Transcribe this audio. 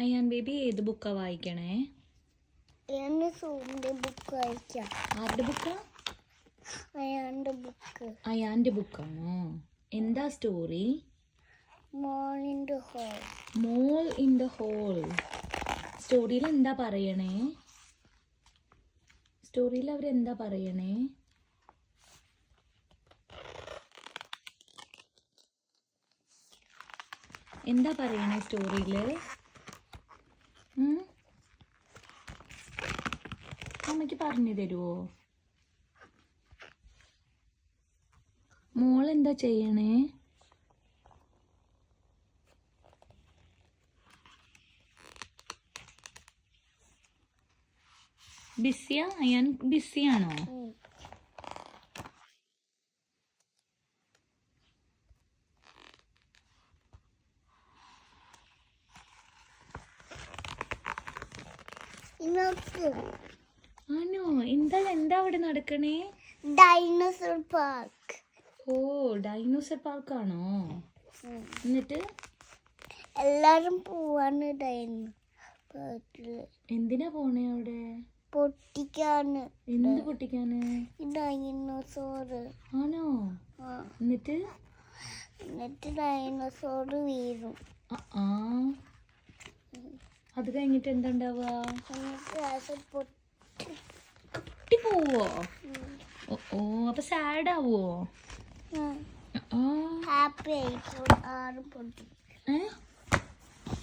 അയ്യാൻ baby ഏത് ബുക്കാ വായിക്കണേ? Book വായിക്കാം. ആരുടെ ബുക്കാ? ബുക്ക്. അയാന്റെ ബുക്കാണോ? എന്താ story? Mole in the hole. Mole in the hole. സ്റ്റോറിയിൽ എന്താ പറയണേ? സ്റ്റോറിയിൽ അവരെന്താ പറയണേ? എന്താ പറയണേ സ്റ്റോറിയില്? അമ്മയ്ക്ക് പറഞ്ഞു തരുമോ? മോൾ എന്താ ചെയ്യണേ? ബിസിയാ? അയാൻ ബിസിയാണോ? ആണോ? എന്താ അവിടെ നടക്കണേ? Dinosaur park. ഓ, ഡൈനോസർ പാർക്കാണോ? എന്നിട്ട് എല്ലാരും പോവാണ് ഡൈനോസർ പാർക്കില്. എന്തിനാ പോണേ അവിടെ? പൊട്ടിക്കാണ്. എന്ത് പൊട്ടിക്കാന്? ഡൈനോസോർ. ആണോ? എന്നിട്ട് ഡൈനോസോർ വീഴും. അത് കഴിഞ്ഞിട്ട് എന്താ ഉണ്ടാവുക? പൊട്ടി പോവോ? ഓ, അപ്പൊ സാഡ് ആവോ? ഹാപ്പി ആയിപ്പോ ആരും പൊട്ടി.